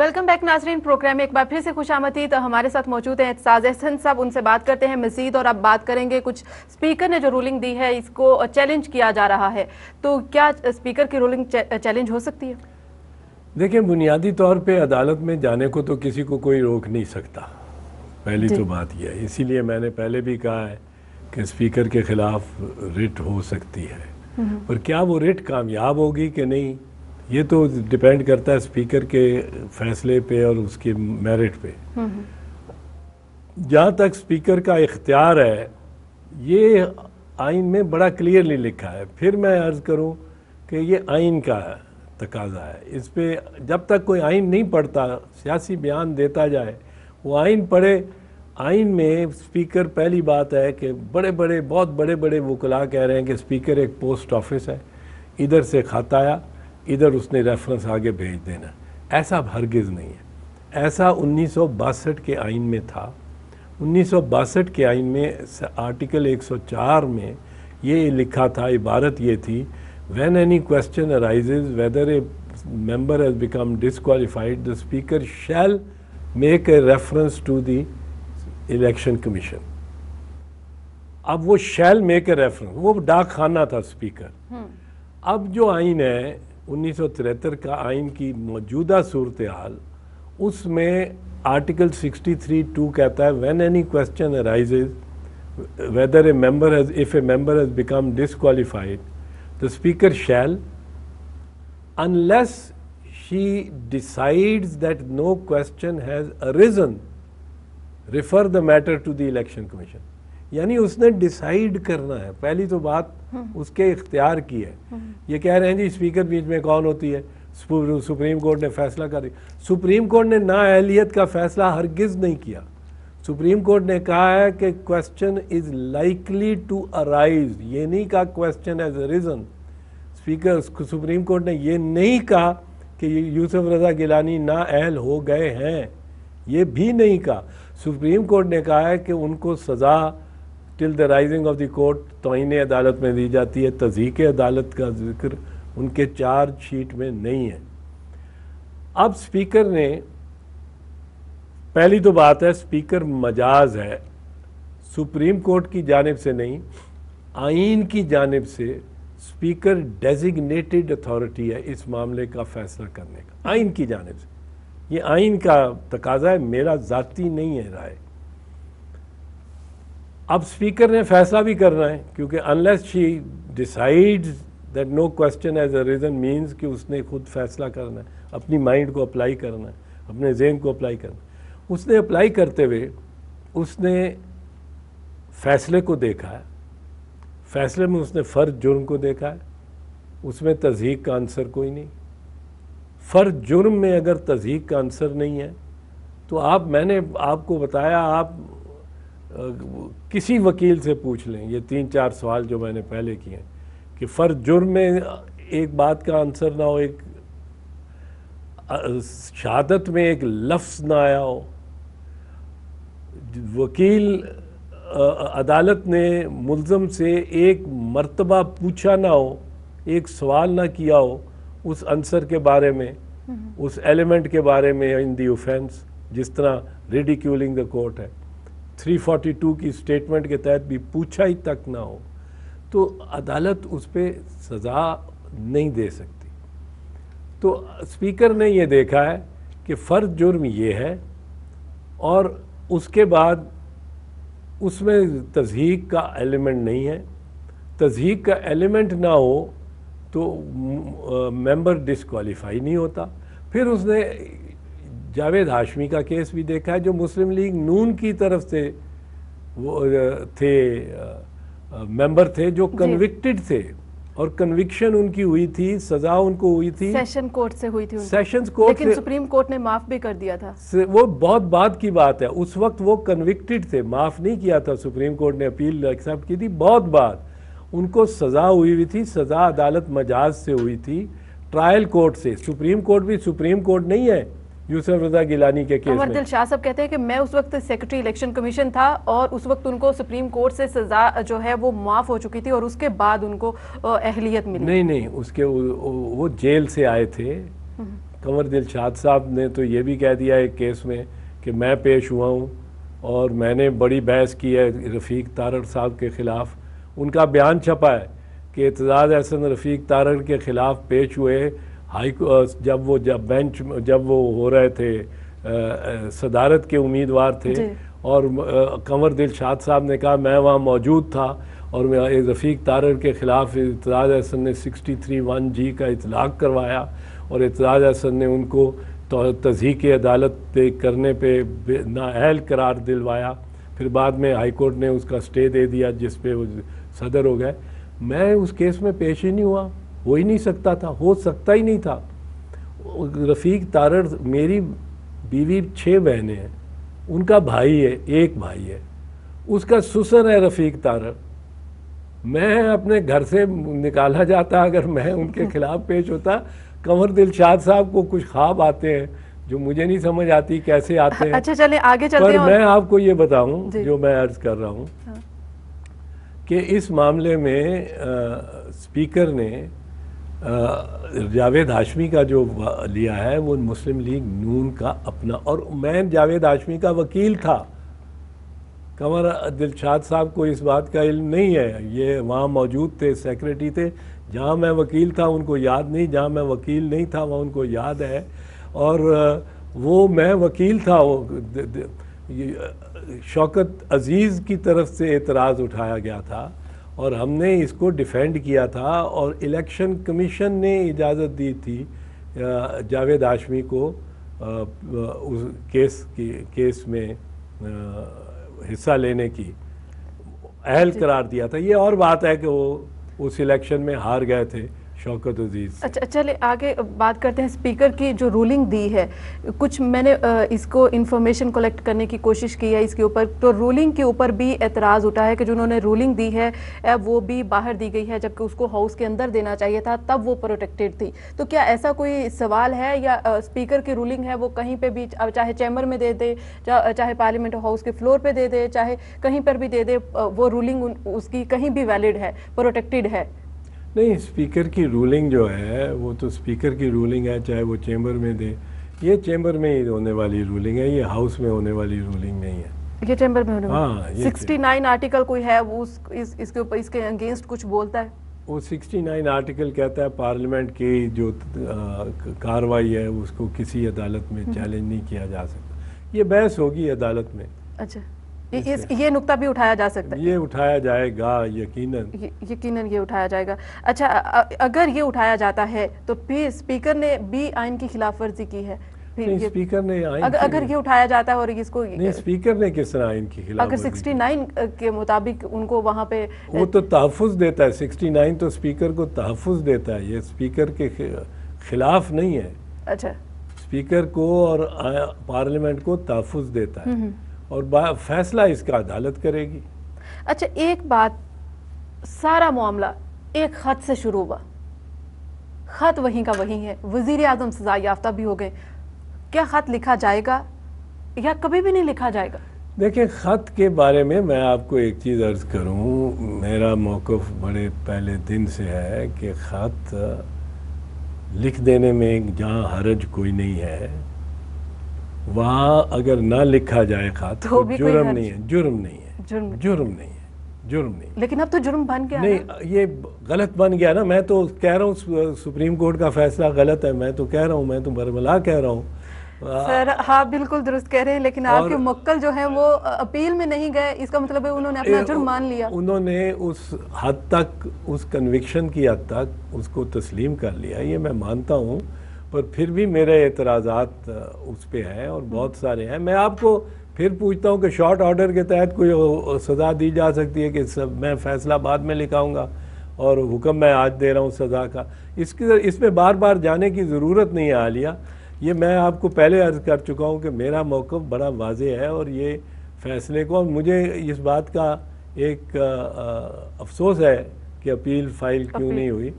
Welcome back नाजरीन। Programme में एक बार फिर से खुशामदीद। तो हमारे साथ मौजूद हैं एहसास अहसन साहब, उनसे बात करते हैं मजीद। और अब बात करेंगे कुछ स्पीकर ने जो रूलिंग दी है इसको चैलेंज किया जा रहा है, तो क्या स्पीकर की रूलिंग चैलेंज हो सकती है? देखिए, बुनियादी तौर पे अदालत में जाने को तो किसी को कोई रोक नहीं सकता, पहली तो बात यह है। इसीलिए मैंने पहले भी कहा है कि स्पीकर के खिलाफ रिट हो सकती है, पर क्या वो रिट कामयाब होगी कि नहीं ये तो डिपेंड करता है स्पीकर के फैसले पे और उसके मेरिट पे। जहाँ तक स्पीकर का इख्तियार है, ये आइन में बड़ा क्लियरली लिखा है। फिर मैं अर्ज़ करूँ कि ये आइन का तकाजा है। इस पे जब तक कोई आइन नहीं पढ़ता, सियासी बयान देता जाए, वो आइन पढ़े। आइन में स्पीकर, पहली बात है कि बहुत बड़े बड़े वकला कह रहे हैं कि स्पीकर एक पोस्ट ऑफिस है, इधर से खत आया, इधर उसने रेफरेंस आगे भेज देना। ऐसा हरगिज़ नहीं है। ऐसा 1962 के आइन में था। 1962 के आइन में आर्टिकल 104 में ये लिखा था, इबारत ये थी, when any question arises whether a member has become disqualified the speaker shall make a reference to the Election Commission. अब वो शैल मेक ए रेफरेंस, वो डाक खाना था स्पीकर। अब जो आइन है 1973 का आइन की मौजूदा सूरत हाल, उसमें आर्टिकल 63(2) कहता है when any question arises whether a member has if a member has become disqualified the speaker shall unless she decides that no question has arisen refer the matter to the Election Commission. यानी उसने decide करना है, पहली तो बात उसके इख्तियार की है। ये कह रहे हैं जी स्पीकर बीच में कौन होती है, सुप्रीम कोर्ट ने फैसला कर दिया। सुप्रीम कोर्ट ने नाअहलियत का फैसला हरगिज नहीं किया। सुप्रीम कोर्ट ने कहा है कि question is likely to arise, ये नहीं कहा question as a reason. Speaker Supreme Court ने ये नहीं कहा कि यूसुफ रजा गिलानी नाअहल हो गए हैं, ये भी नहीं कहा। सुप्रीम कोर्ट ने कहा है कि उनको सज़ा till the rising of the court तौहीन अदालत में दी जाती है। तज़हीक अदालत का जिक्र उनके चार्जशीट में नहीं है। अब स्पीकर ने, पहली तो बात है स्पीकर मजाज है, सुप्रीम कोर्ट की जानिब से नहीं, आइन की जानिब से स्पीकर डेजिग्नेटेड अथॉरिटी है इस मामले का फैसला करने का, आइन की जानिब से। ये आइन का तकाजा है, मेरा ज़ाती नहीं है राय। अब स्पीकर ने फैसला भी करना है, क्योंकि unless she decides that no question as a reason means कि उसने खुद फैसला करना है, अपनी माइंड को अप्लाई करना है, अपने ज़हन को अप्लाई करना है। उसने अप्लाई करते हुए उसने फैसले को देखा है, फैसले में उसने फ़र्ज जुर्म को देखा है, उसमें तज़हीक का आंसर कोई नहीं। फ़र्ज जुर्म में अगर तज़हीक का आंसर नहीं है तो मैंने आपको बताया, आप किसी वकील से पूछ लें ये 3-4 सवाल जो मैंने पहले किए हैं कि फ़र्ज जुर्म में एक बात का आंसर ना हो, एक शहादत में एक लफ्ज़ ना आया हो, वकील अदालत ने मुल्ज़म से एक मर्तबा पूछा ना हो, एक सवाल ना किया हो उस आंसर के बारे में, उस एलिमेंट के बारे में इन दी ऑफेंस, जिस तरह रिडिक्यूलिंग द कोर्ट है, 342 की स्टेटमेंट के तहत भी पूछा ही तक ना हो, तो अदालत उस पर सज़ा नहीं दे सकती। तो स्पीकर ने ये देखा है कि फ़र्ज जुर्म ये है और उसके बाद उसमें तज़हीक का एलिमेंट नहीं है। तज़हीक का एलिमेंट ना हो तो मेंबर डिसक्वालीफाई नहीं होता। फिर उसने जावेद हाशमी का केस भी देखा है, जो मुस्लिम लीग नून की तरफ से वो थे, मेंबर थे जो कन्विक्टेड थे और कन्विक्शन उनकी हुई थी, सजा उनको हुई थी सेशन कोर्ट से हुई थी, सेशंस कोर्ट, लेकिन सुप्रीम कोर्ट ने माफ भी कर दिया था। वो बहुत बाद की बात है, उस वक्त वो कन्विक्टेड थे, माफ नहीं किया था सुप्रीम कोर्ट ने, अपील एक्सेप्ट की थी बहुत बाद। उनको सजा हुई थी, सजा अदालत मजाज से हुई थी, ट्रायल कोर्ट से। सुप्रीम कोर्ट भी सुप्रीम कोर्ट नहीं है यूसुफ रजा गिलानी के केस में। दिल शाह साहब कहते हैं कि मैं उस वक्त सेक्रेटरी इलेक्शन कमीशन था और उस वक्त उनको सुप्रीम कोर्ट से सजा जो है वो माफ हो चुकी थी और उसके बाद उनको अहलियत मिली। नहीं, उसके वो जेल से आए थे कंवर दिलशाद साहब ने तो ये भी कह दिया एक केस में कि मैं पेश हुआ हूँ और मैंने बड़ी बहस की है रफ़ीक तारड़ साहब के ख़िलाफ़। उनका बयान छपा है कि एतजाज़ अहसन रफ़ीक तारड़ के ख़िलाफ़ पेश हुए जब वो हो रहे थे सदारत के उम्मीदवार थे और कंवर दिलशाद साहब ने कहा मैं वहाँ मौजूद था और रफ़ीक तारड़ के ख़िलाफ़ एतजाज़ अहसन ने 63(1)G का इतलाक़ करवाया और एतजाज़ अहसन ने उनको तज़हीक अदालत पे करने पे नाअहल करार दिलवाया। फिर बाद में हाई कोर्ट ने उसका स्टे दे दिया जिस पे वो सदर हो गए। मैं उस केस में पेश ही नहीं हुआ, हो ही नहीं सकता था, हो सकता ही नहीं था। रफ़ीक तारड़, मेरी बीवी 6 बहनें हैं, उनका भाई है, एक भाई है, उसका ससुर है रफ़ीक तारड़। मैं अपने घर से निकाला जाता अगर मैं उनके खिलाफ पेश होता। कंवर दिलशाद साहब को कुछ ख्वाब आते हैं जो मुझे नहीं समझ आती कैसे आते हैं। अच्छा चलिए आगे चलते हैं। मैं आपको ये बताऊं जो मैं अर्ज कर रहा हूं कि इस मामले में स्पीकर ने जावेद हाशमी का जो लिया है वो मुस्लिम लीग नून का अपना, और मैं जावेद हाशमी का वकील था। कंवर दिलशाद साहब को इस बात का इल्म नहीं है, ये वहाँ मौजूद थे, सेक्रेटरी थे। जहाँ मैं वकील था उनको याद नहीं, जहाँ मैं वकील नहीं था वहाँ उनको याद है। और वो मैं वकील था, शौकत अजीज़ की तरफ से एतराज़ उठाया गया था और हमने इसको डिफेंड किया था और इलेक्शन कमीशन ने इजाज़त दी थी जावेद हाशमी को उस केस में हिस्सा लेने की, अहल करार दिया था। ये और बात है कि वो उस इलेक्शन में हार गए थे शौकत अजीज। अच्छा चलिए आगे बात करते हैं। स्पीकर की जो रूलिंग दी है, कुछ मैंने इसको इन्फॉर्मेशन कलेक्ट करने की कोशिश की है इसके ऊपर, तो रूलिंग के ऊपर भी एतराज़ उठा है कि जो उन्होंने रूलिंग दी है वो भी बाहर दी गई है जबकि उसको हाउस के अंदर देना चाहिए था, तब वो प्रोटेक्टेड थी। तो क्या ऐसा कोई सवाल है या स्पीकर की रूलिंग है वो कहीं पर भी, चाहे चैम्बर में दे दे, चाहे पार्लियामेंट हाउस के फ्लोर पर दे दे, चाहे कहीं पर भी दे दे, वो रूलिंग उसकी कहीं भी वैलिड है, प्रोटेक्टेड है? नहीं, स्पीकर की रूलिंग जो है वो तो स्पीकर की रूलिंग है, चाहे वो चैम्बर में दे। ये चैम्बर में ही होने वाली रूलिंग है, ये हाउस में होने वाली रूलिंग नहीं है। ये चैम्बर में होने वाली। 69 आर्टिकल कोई है वो इसके ऊपर, इसके अगेंस्ट कुछ बोलता है? वो 69 आर्टिकल कहता है पार्लियामेंट की जो कार्रवाई है उसको किसी अदालत में चैलेंज नहीं किया जा सकता। ये बहस होगी अदालत में। अच्छा, ये नुक्ता भी उठाया जा सकता है? ये उठाया जाएगा यकीनन, यकीनन ये उठाया जाएगा। अच्छा, अगर ये उठाया जाता है तो फिर स्पीकर ने भी आइन की खिलाफ वर्जी की है? नहीं, स्पीकर ने आइन अगर ये उठाया जाता है और इसको नहीं, स्पीकर ने किस तरह आइन की खिलाफ, अगर 69 के मुताबिक उनको वहाँ पे वो तो तहफ़्फ़ुज़ देता है। 69 तो स्पीकर को तहफ़्फ़ुज़ देता है, ये स्पीकर के खिलाफ नहीं है। अच्छा, स्पीकर को और पार्लियामेंट को तहफ़्फ़ुज़ देता है और फैसला इसका अदालत करेगी। अच्छा, एक बात, सारा मामला एक खत से शुरू हुआ, खत वहीं का वहीं है, वजीर आजम सजा याफ्ता भी हो गए। क्या खत लिखा जाएगा या कभी भी नहीं लिखा जाएगा? देखिए, खत के बारे में मैं आपको एक चीज़ अर्ज़ करूं, मेरा मौक़िफ़ बड़े पहले दिन से है कि खत लिख देने में जहाँ हरज कोई नहीं है, वहाँ अगर ना लिखा जाए खत तो जुर्म नहीं है, जुर्म नहीं है, जुर्म नहीं है, जुर्म नहीं। लेकिन अब तो जुर्म बन गया नहीं ना? ये गलत बन गया ना। मैं तो कह रहा हूँ सुप्रीम कोर्ट का फैसला गलत है, मैं तो कह रहा हूँ, मैं तो बरमला कह रहा हूँ। सर हाँ, बिल्कुल दुरुस्त कह रहे हैं, लेकिन आपके मुक्कल जो है वो अपील में नहीं गए, इसका मतलब है उन्होंने अपना जुर्म मान लिया। उन्होंने उस हद तक, उस कन्विक्शन की हद तक उसको तस्लीम कर लिया, ये मैं मानता हूँ, पर फिर भी मेरे एतराज़ात उस पर हैं और बहुत सारे हैं। मैं आपको फिर पूछता हूँ कि शॉर्ट ऑर्डर के तहत कोई सज़ा दी जा सकती है कि मैं फ़ैसला बाद में लिखाऊंगा और हुक्म मैं आज दे रहा हूँ सज़ा का? इसमें बार बार जाने की ज़रूरत नहीं है आलिया। ये मैं आपको पहले अर्ज़ कर चुका हूँ कि मेरा मौक़िफ़ बड़ा वाज़ेह है और ये फ़ैसले को, मुझे इस बात का एक अफसोस है कि अपील फ़ाइल क्यों नहीं हुई,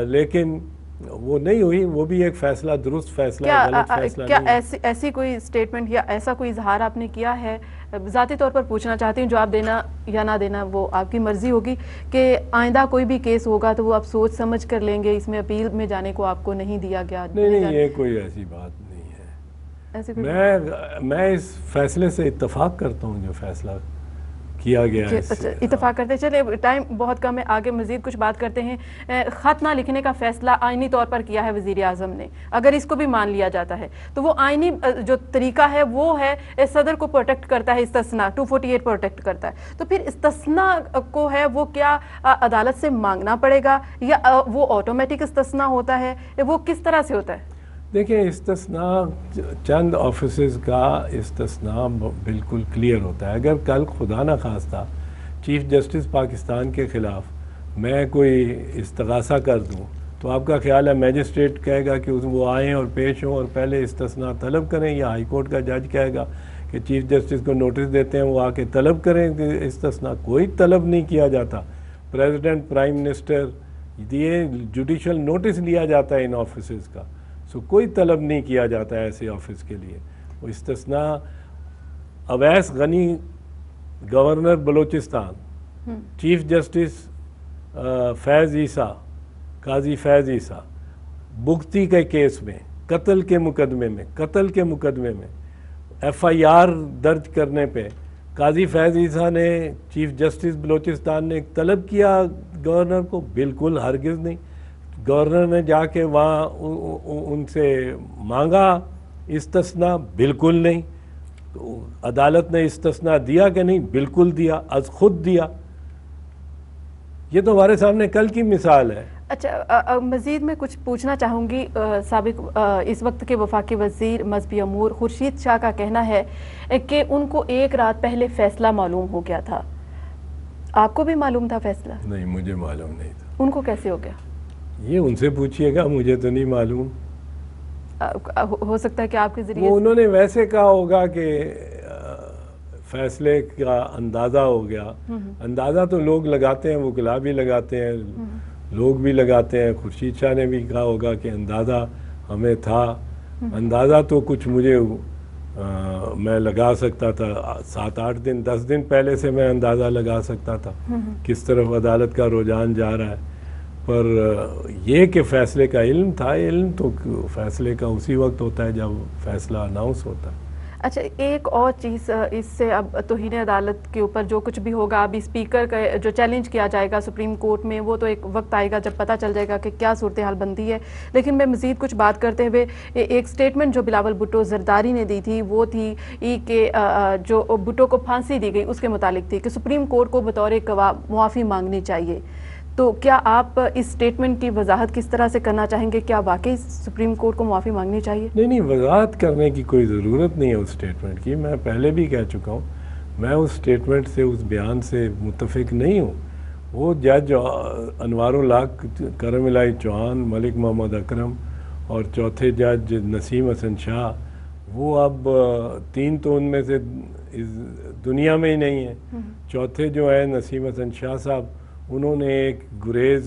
लेकिन वो नहीं हुई, वो भी एक फैसला दुरुस्त फैसला क्या है, गलत फैसला क्या नहीं। ऐसी कोई स्टेटमेंट या ऐसा कोई इजहार आपने किया है? ज़ाती तौर पर पूछना चाहती हूँ, जो आप देना या ना देना वो आपकी मर्जी होगी, कि आइंदा कोई भी केस होगा तो वो आप सोच समझ कर लेंगे, इसमें अपील में जाने को आपको नहीं दिया गया? नहीं, ये कोई ऐसी बात नहीं है। ऐसी कोई मैं इस फैसले से इत्तेफाक करता हूँ जो फैसला किया गया है। अच्छा, इत्तेफाक करते हैं। चलिए, टाइम बहुत कम है, आगे मजीद कुछ बात करते हैं। ख़त ना लिखने का फैसला आईनी तौर पर किया है वज़ीर आज़म ने, अगर इसको भी मान लिया जाता है तो वो आईनी जो तरीका है वो है सदर को प्रोटेक्ट करता है, इस्तिस्ना 248 प्रोटेक्ट करता है। तो फिर इस्तिस्ना को है वो क्या अदालत से मांगना पड़ेगा, या वो ऑटोमेटिक इस्तिस्ना होता है, वो किस तरह से होता है? देखिए, इस्तिस्ना चंद ऑफिसर्स का इस्तिस्ना बिल्कुल क्लियर होता है। अगर कल खुदा न खास्ता चीफ जस्टिस पाकिस्तान के ख़िलाफ़ मैं कोई इस्तग़ासा कर दूं, तो आपका ख्याल है मैजिस्ट्रेट कहेगा कि वो आएँ और पेश हों और पहले इस्तिस्ना तलब करें, या हाई कोर्ट का जज कहेगा कि चीफ जस्टिस को नोटिस देते हैं वो आके तलब करें कि इस्तिस्ना? कोई तलब नहीं किया जाता। प्रेसिडेंट, प्राइम मिनिस्टर, ये जुडिशल नोटिस लिया जाता है इन ऑफिसर्स का। सो कोई तलब नहीं किया जाता है ऐसे ऑफिस के लिए। वो इस्तिस्ना Awais Ghani governor Balochistan, chief justice Faez Isa, Qazi Faez Isa, Bugti के केस में, कत्ल के मुकदमे में FIR दर्ज करने पे काजी फैज़ ईसा ने, चीफ जस्टिस बलूचिस्तान ने तलब किया गवर्नर को? बिल्कुल हरगिज़ नहीं। गवर्नर ने जाके वहाँ उनसे मांगा इस्तिस्ना? बिल्कुल नहीं। तो अदालत ने इस्तिस्ना दिया कि नहीं? बिल्कुल दिया, आज खुद दिया। ये तो हमारे सामने कल की मिसाल है। अच्छा, मज़ीद मैं कुछ पूछना चाहूँगी। साबिक इस वक्त के वफाकी वज़ीर मज़हबी अमूर खुर्शीद शाह का कहना है कि उनको एक रात पहले फ़ैसला मालूम हो गया था। आपको भी मालूम था फ़ैसला? नहीं, मुझे मालूम नहीं था। उनको कैसे हो गया? ये उनसे पूछिएगा, मुझे तो नहीं मालूम। हो सकता है कि आपके ज़रिए वो उन्होंने वैसे कहा होगा कि फैसले का अंदाज़ा हो गया। अंदाज़ा तो लोग लगाते हैं, वकीला भी लगाते हैं, लोग भी लगाते हैं। खुर्शीद शाह ने भी कहा होगा कि अंदाज़ा हमें था। अंदाज़ा तो कुछ मुझे मैं लगा सकता था, 7-8 दिन 10 दिन पहले से मैं अंदाज़ा लगा सकता था किस तरफ अदालत का रुझान जा रहा है। पर यह कि फ़ैसले का इल्म था, इल्म तो फ़ैसले का उसी वक्त होता है जब फ़ैसला अनाउंस होता है। अच्छा, एक और चीज़, इससे अब तौहीन अदालत के ऊपर जो कुछ भी होगा, अभी स्पीकर का जो चैलेंज किया जाएगा सुप्रीम कोर्ट में, वो तो एक वक्त आएगा जब पता चल जाएगा कि क्या सूरत हाल बनती है। लेकिन मैं मज़ीद कुछ बात करते हुए, एक स्टेटमेंट जो बिलावल भुट्टो जरदारी ने दी थी वो थी कि जो भुट्टो को फांसी दी गई उसके मुतालिक थी कि सुप्रीम कोर्ट को बतौर गवाह मुआफ़ी मांगनी चाहिए। तो क्या आप इस स्टेटमेंट की वजाहत किस तरह से करना चाहेंगे? क्या वाकई सुप्रीम कोर्ट को माफ़ी मांगनी चाहिए? नहीं, वजाहत करने की कोई ज़रूरत नहीं है उस स्टेटमेंट की। मैं पहले भी कह चुका हूँ, मैं उस स्टेटमेंट से, उस बयान से मुत्तफिक नहीं हूँ। वो जज अनवारुल हक, करम इलाही चौहान, मलिक मोहम्मद अकरम और चौथे जज नसीम हसन शाह, वो अब 3 तो उनमें से इस दुनिया में ही नहीं है। चौथे जो है नसीम हसन शाह साहब, उन्होंने एक गुरेज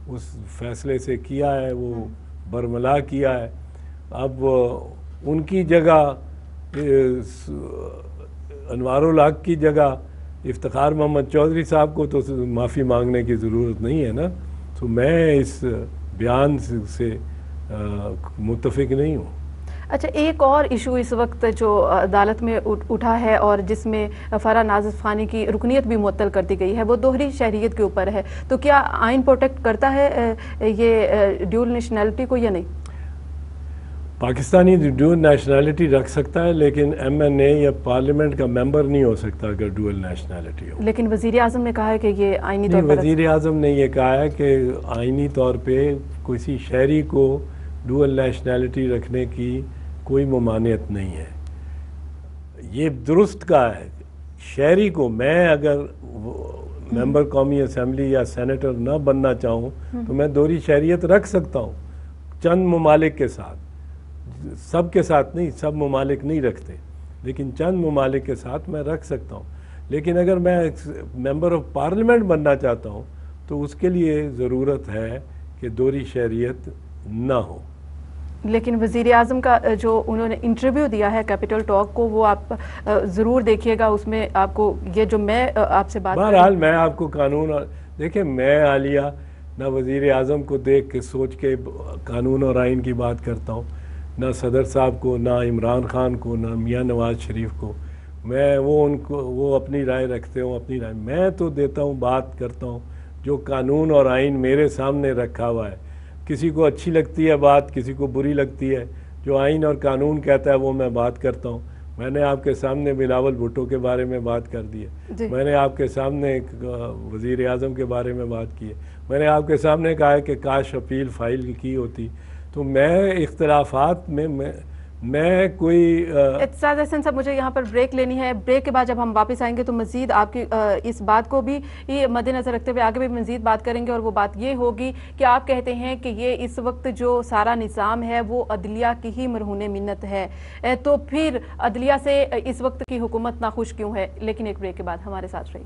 उस फैसले से किया है, वो बरमला किया है। अब उनकी जगह अनवारुल हक की जगह इफ्तिखार मोहम्मद चौधरी साहब को तो माफ़ी मांगने की ज़रूरत नहीं है ना। तो मैं इस बयान से मुत्तफिक नहीं हूँ। अच्छा, एक और इशू इस वक्त जो अदालत में उठा है और जिसमें फराह नाज़िफ ख़ानी की रुकनीत भी मुअत्तल कर दी गई है, वो दोहरी शहरियत के ऊपर है। तो क्या आइन प्रोटेक्ट करता है ये ड्यूल नेशनैलिटी को या नहीं? पाकिस्तानी ड्यूल नेशनैलिटी रख सकता है, लेकिन MNA या पार्लियामेंट का मेंबर नहीं हो सकता अगर ड्यूल नेशनैलिटी हो। लेकिन वज़ीर आज़म ने कहा है कि ये आइनी तौर पर, वज़ीर आज़म ने ये कहा है कि आइनी तौर पर किसी शहरी को ड्यूल नेशनैलिटी रखने की कोई ममानियत नहीं है। ये दुरुस्त कहा है। शहरी को, मैं अगर मेंबर कौमी असम्बली या सेनेटर ना बनना चाहूँ तो मैं दोहरी शहरियत रख सकता हूँ, चंद ममालिक के साथ, सब के साथ नहीं, सब ममालिक नहीं रखते, लेकिन चंद ममालिक के साथ मैं रख सकता हूँ। लेकिन अगर मैं मेंबर ऑफ पार्लियामेंट बनना चाहता हूँ तो उसके लिए ज़रूरत है कि दोहरी शहरियत ना हो। लेकिन वज़ीर आज़म का जो उन्होंने इंटरव्यू दिया है कैपिटल टॉक को, वो आप ज़रूर देखिएगा। उसमें आपको ये जो मैं आपसे बात बहरहाल मैं आपको कानून और देखिए, मैं आलिया ना वज़ीर आज़म को देख के सोच के कानून और आइन की बात करता हूँ, ना सदर साहब को, ना इमरान खान को, ना मियाँ नवाज़ शरीफ को। मैं वो अपनी राय रखते हो, अपनी राय मैं तो देता हूँ, बात करता हूँ जो कानून और आइन मेरे सामने रखा हुआ है। किसी को अच्छी लगती है बात, किसी को बुरी लगती है। जो आइन और कानून कहता है वो मैं बात करता हूँ। मैंने आपके सामने बिलावल भुट्टो के बारे में बात कर दी है, मैंने आपके सामने वज़ीर आज़म के बारे में बात की है, मैंने आपके सामने कहा है कि काश अपील फाइल की होती। तो मैं इख्तलाफात में मैं कोई एतसाज़ अहसन साहब, मुझे यहाँ पर ब्रेक लेनी है। ब्रेक के बाद जब हम वापस आएंगे तो मज़ीद आपकी इस बात को भी ये मद्देनज़र रखते हुए आगे भी मज़ीद बात करेंगे। और वो बात ये होगी कि आप कहते हैं कि ये इस वक्त जो सारा निज़ाम है वो अदलिया की ही मरहून मिन्नत है, तो फिर अदलिया से इस वक्त की हुकूमत नाखुश क्यों है? लेकिन एक ब्रेक के बाद हमारे साथ रही।